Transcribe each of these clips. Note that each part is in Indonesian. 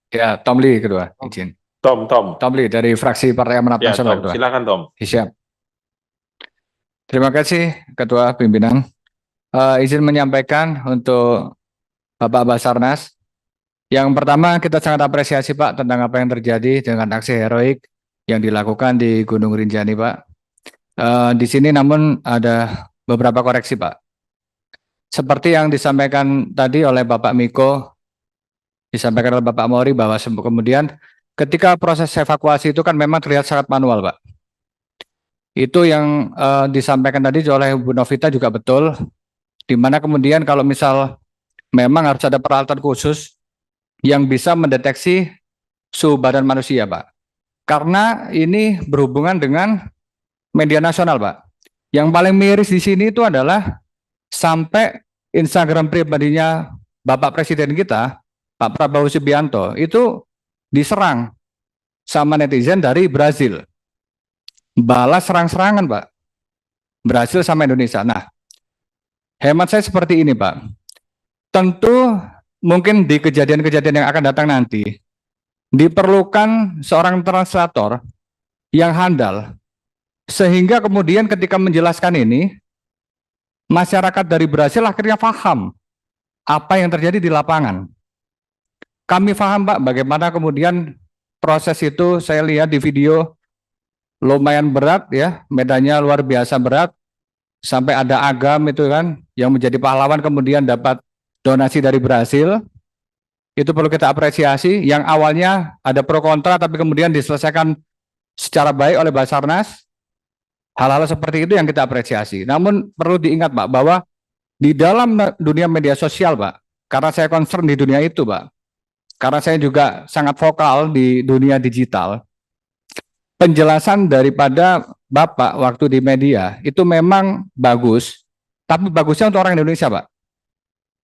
Ya, Tom Lee kedua, izin. Tom. Tom Lee dari fraksi Partai Amanat Ya, Nasional Tom. kedua. Silakan, Tom. Siap. Terima kasih Ketua Pimpinan. Izin menyampaikan untuk Bapak Basarnas. Yang pertama kita sangat apresiasi Pak tentang apa yang terjadi dengan aksi heroik yang dilakukan di Gunung Rinjani Pak. Di sini namun ada beberapa koreksi Pak. Seperti yang disampaikan tadi oleh Bapak Miko, disampaikan oleh Bapak Mori bahwa kemudian ketika proses evakuasi itu kan memang terlihat sangat manual Pak. Itu yang disampaikan tadi oleh Bu Novita juga betul, di mana kemudian kalau misal memang harus ada peralatan khusus yang bisa mendeteksi suhu badan manusia Pak. Karena ini berhubungan dengan media nasional Pak. Yang paling miris di sini itu adalah sampai Instagram pribadinya Bapak Presiden kita, Pak Prabowo Subianto, itu diserang sama netizen dari Brazil. Balas serang-serangan Pak. Brazil sama Indonesia. Nah, hemat saya seperti ini Pak. Tentu mungkin di kejadian-kejadian yang akan datang nanti, diperlukan seorang translator yang handal, sehingga kemudian ketika menjelaskan ini, masyarakat dari Brasil akhirnya paham apa yang terjadi di lapangan. Kami paham Pak bagaimana kemudian proses itu saya lihat di video lumayan berat ya, medannya luar biasa berat, sampai ada Agam itu kan yang menjadi pahlawan kemudian dapat donasi dari Brasil. Itu perlu kita apresiasi, yang awalnya ada pro kontra tapi kemudian diselesaikan secara baik oleh Basarnas. Hal-hal seperti itu yang kita apresiasi. Namun perlu diingat Pak bahwa di dalam dunia media sosial Pak, karena saya concern di dunia itu Pak, karena saya juga sangat vokal di dunia digital, penjelasan daripada Bapak waktu di media itu memang bagus, tapi bagusnya untuk orang Indonesia Pak.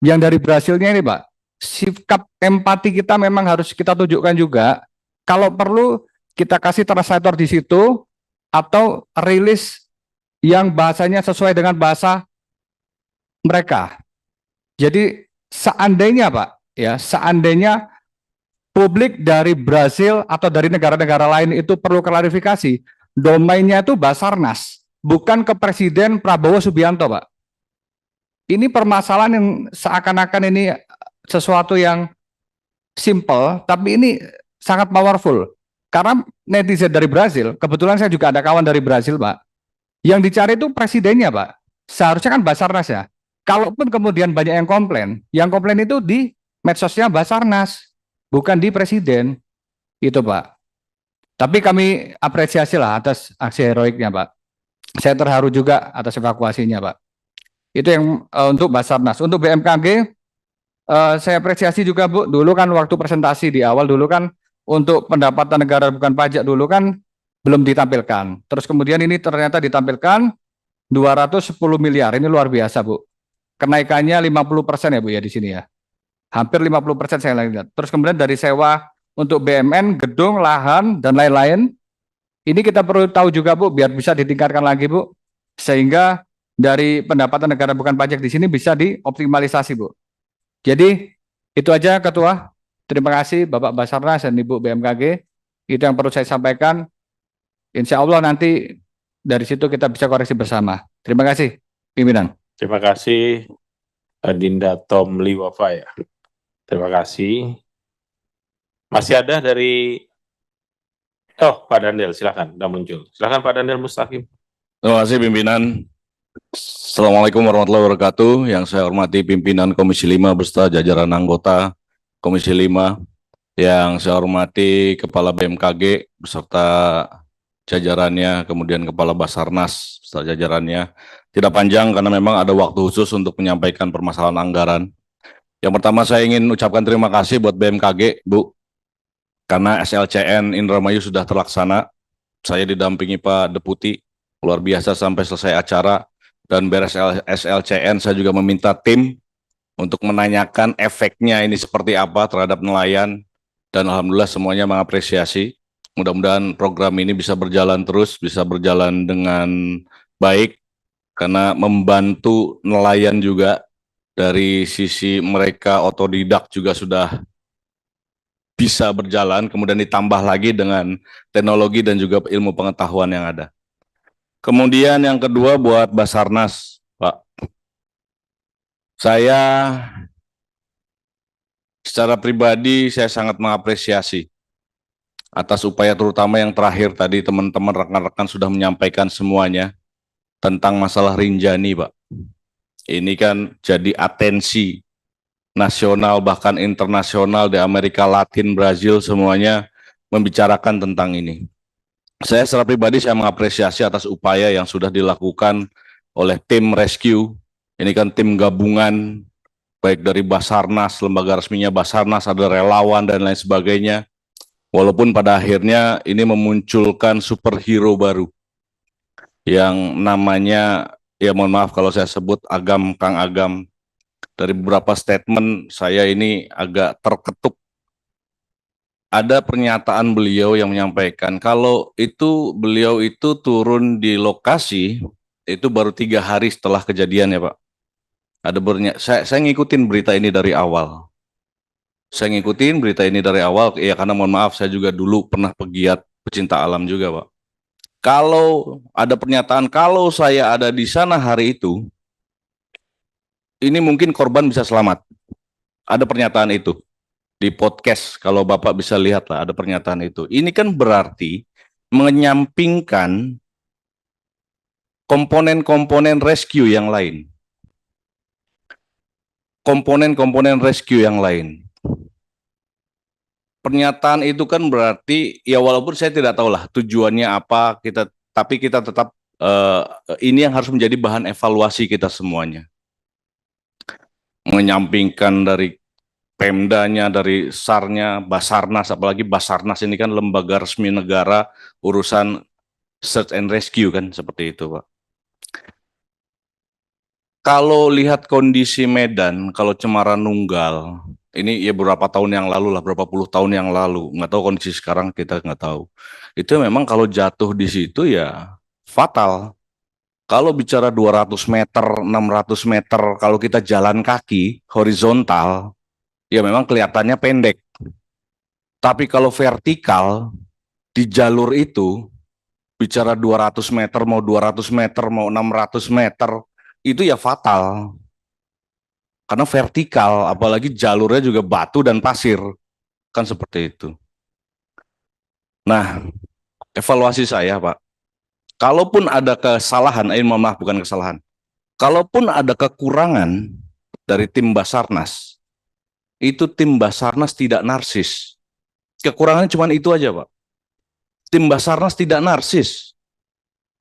Yang dari Brasilnya ini Pak, sikap empati kita memang harus kita tunjukkan juga. Kalau perlu kita kasih translator di situ atau rilis yang bahasanya sesuai dengan bahasa mereka. Jadi seandainya Pak, ya seandainya publik dari Brasil atau dari negara-negara lain itu perlu klarifikasi, domainnya itu Basarnas, bukan ke Presiden Prabowo Subianto Pak. Ini permasalahan yang seakan-akan ini sesuatu yang simple, tapi ini sangat powerful. Karena netizen dari Brasil, kebetulan saya juga ada kawan dari Brasil Pak, yang dicari itu presidennya Pak. Seharusnya kan Basarnas ya. Kalaupun kemudian banyak yang komplain itu di medsosnya Basarnas, bukan di presiden. Itu Pak. Tapi kami apresiasi lah atas aksi heroiknya Pak. Saya terharu juga atas evakuasinya Pak. Itu yang untuk Basarnas. Untuk BMKG, saya apresiasi juga Bu. Dulu kan waktu presentasi di awal dulu kan untuk pendapatan negara bukan pajak dulu kan belum ditampilkan. Terus kemudian ini ternyata ditampilkan 210 miliar. Ini luar biasa Bu. Kenaikannya 50% ya Bu ya di sini ya. Hampir 50% saya lihat. Terus kemudian dari sewa untuk BMN, gedung, lahan, dan lain-lain. Ini kita perlu tahu juga Bu, biar bisa ditingkatkan lagi Bu. Sehingga dari pendapatan negara bukan pajak di sini bisa dioptimalisasi Bu. Jadi itu aja Ketua. Terima kasih Bapak Basarnas dan Ibu BMKG. Itu yang perlu saya sampaikan. Insya Allah nanti dari situ kita bisa koreksi bersama. Terima kasih pimpinan. Terima kasih Dinda Tom Lee Wafa ya. Terima kasih. Masih ada dari Pak Daniel, silakan, sudah muncul. Silakan Pak Daniel Mustaqim. Terima kasih pimpinan. Assalamualaikum warahmatullahi wabarakatuh. Yang saya hormati pimpinan Komisi 5 beserta jajaran anggota Komisi 5. Yang saya hormati Kepala BMKG beserta jajarannya, kemudian Kepala Basarnas beserta jajarannya. Tidak panjang karena memang ada waktu khusus untuk menyampaikan permasalahan anggaran. Yang pertama saya ingin ucapkan terima kasih buat BMKG, Bu. Karena SLCN Indramayu sudah terlaksana. Saya didampingi Pak Deputi, luar biasa sampai selesai acara. Dan beres SLCN saya juga meminta tim untuk menanyakan efeknya ini seperti apa terhadap nelayan. Dan alhamdulillah semuanya mengapresiasi. Mudah-mudahan program ini bisa berjalan terus, bisa berjalan dengan baik. Karena membantu nelayan juga dari sisi mereka otodidak juga sudah bisa berjalan, kemudian ditambah lagi dengan teknologi dan juga ilmu pengetahuan yang ada. Kemudian yang kedua buat Basarnas, Pak. Saya secara pribadi saya sangat mengapresiasi atas upaya terutama yang terakhir tadi teman-teman rekan-rekan sudah menyampaikan semuanya tentang masalah Rinjani, Pak. Ini kan jadi atensi nasional bahkan internasional di Amerika Latin, Brazil semuanya membicarakan tentang ini. Saya secara pribadi saya mengapresiasi atas upaya yang sudah dilakukan oleh tim rescue. Ini kan tim gabungan baik dari Basarnas, lembaga resminya Basarnas, ada relawan dan lain sebagainya. Walaupun pada akhirnya ini memunculkan superhero baru yang namanya, ya mohon maaf kalau saya sebut Agam, Kang Agam. Dari beberapa statement saya ini agak terketuk. Ada pernyataan beliau yang menyampaikan kalau itu beliau itu turun di lokasi itu baru 3 hari setelah kejadian ya Pak. Ada saya ngikutin berita ini dari awal. Saya ngikutin berita ini dari awal ya karena mohon maaf saya juga dulu pernah pegiat pecinta alam juga Pak. Kalau ada pernyataan kalau saya ada di sana hari itu, ini mungkin korban bisa selamat. Ada pernyataan itu. Di podcast kalau Bapak bisa lihat lah ada pernyataan itu. Ini kan berarti menyampingkan komponen-komponen rescue yang lain. Komponen-komponen rescue yang lain. Pernyataan itu kan berarti ya walaupun saya tidak tahu lah tujuannya apa tapi kita tetap ini yang harus menjadi bahan evaluasi kita semuanya. Menyampingkan dari Pemdanya, dari SAR-nya, Basarnas, apalagi Basarnas ini kan lembaga resmi negara urusan search and rescue kan seperti itu Pak. Kalau lihat kondisi Medan, kalau Cemara Nunggal, ini ya beberapa tahun yang lalu lah, berapa puluh tahun yang lalu, nggak tahu kondisi sekarang kita nggak tahu. Itu memang kalau jatuh di situ ya fatal. Kalau bicara 200 meter, 600 meter, kalau kita jalan kaki, horizontal, ya memang kelihatannya pendek. Tapi kalau vertikal, di jalur itu, bicara 200 meter, mau 200 meter, mau 600 meter, itu ya fatal. Karena vertikal, apalagi jalurnya juga batu dan pasir. Kan seperti itu. Nah, evaluasi saya Pak, kalaupun ada kesalahan, mohon maaf bukan kesalahan, kalaupun ada kekurangan dari tim Basarnas, itu tim Basarnas tidak narsis. Kekurangannya cuma itu aja Pak. Tim Basarnas tidak narsis.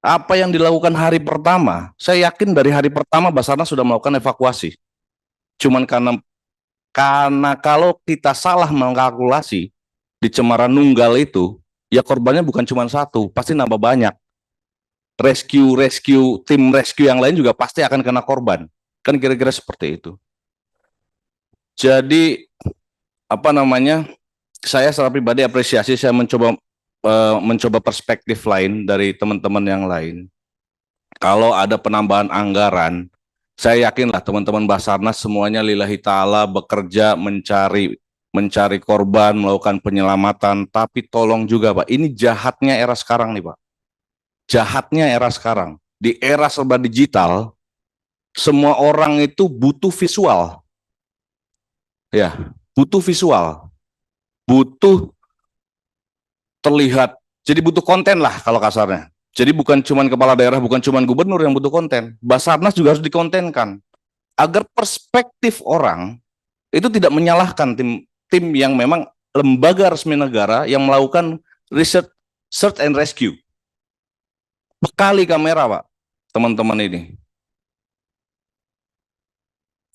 Apa yang dilakukan hari pertama, saya yakin dari hari pertama Basarnas sudah melakukan evakuasi. Cuman karena kalau kita salah mengkalkulasi di Cemara Nunggal itu, ya korbannya bukan cuma satu, pasti nambah banyak. Tim rescue yang lain juga pasti akan kena korban. Kan kira-kira seperti itu. Jadi saya secara pribadi apresiasi, saya mencoba perspektif lain dari teman-teman yang lain. Kalau ada penambahan anggaran, saya yakinlah teman-teman Basarnas semuanya lillahi ta'ala bekerja mencari korban, melakukan penyelamatan, tapi tolong juga Pak, ini jahatnya era sekarang nih Pak. Jahatnya era sekarang. Di era serba digital, semua orang itu butuh visual. Ya, butuh visual. Butuh terlihat. Jadi butuh konten lah kalau kasarnya. Jadi bukan cuma kepala daerah, bukan cuma gubernur yang butuh konten. Basarnas juga harus dikontenkan. Agar perspektif orang itu tidak menyalahkan tim yang memang lembaga resmi negara yang melakukan research, search and rescue. Bekali kamera Pak, teman-teman ini.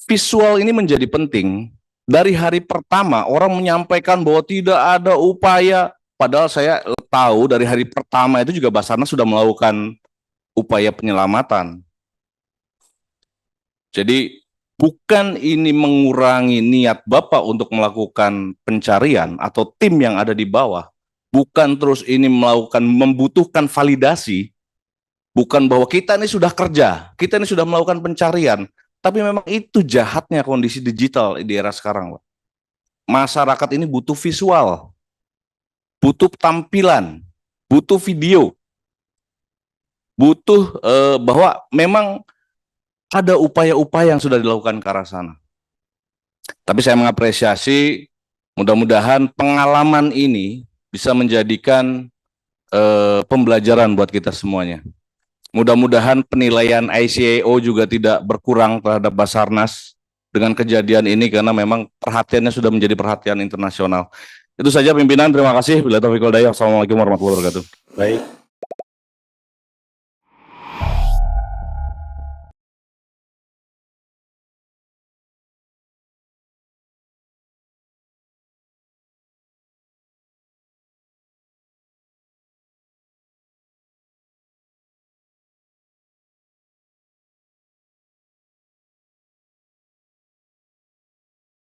Visual ini menjadi penting. Dari hari pertama orang menyampaikan bahwa tidak ada upaya, padahal saya tahu dari hari pertama itu juga Basarnas sudah melakukan upaya penyelamatan. Jadi bukan ini mengurangi niat Bapak untuk melakukan pencarian atau tim yang ada di bawah. Bukan terus ini membutuhkan validasi. Bukan bahwa kita ini sudah kerja, kita ini sudah melakukan pencarian. Tapi memang itu jahatnya kondisi digital di era sekarang, Pak. masyarakat ini butuh visual, butuh tampilan, butuh video, butuh bahwa memang ada upaya-upaya yang sudah dilakukan ke arah sana. Tapi saya mengapresiasi, mudah-mudahan pengalaman ini bisa menjadikan pembelajaran buat kita semuanya. Mudah-mudahan penilaian ICAO juga tidak berkurang terhadap Basarnas dengan kejadian ini, karena memang perhatiannya sudah menjadi perhatian internasional. Itu saja pimpinan, terima kasih. Bila taufiq wal hidayah. Assalamualaikum warahmatullahi wabarakatuh. Baik.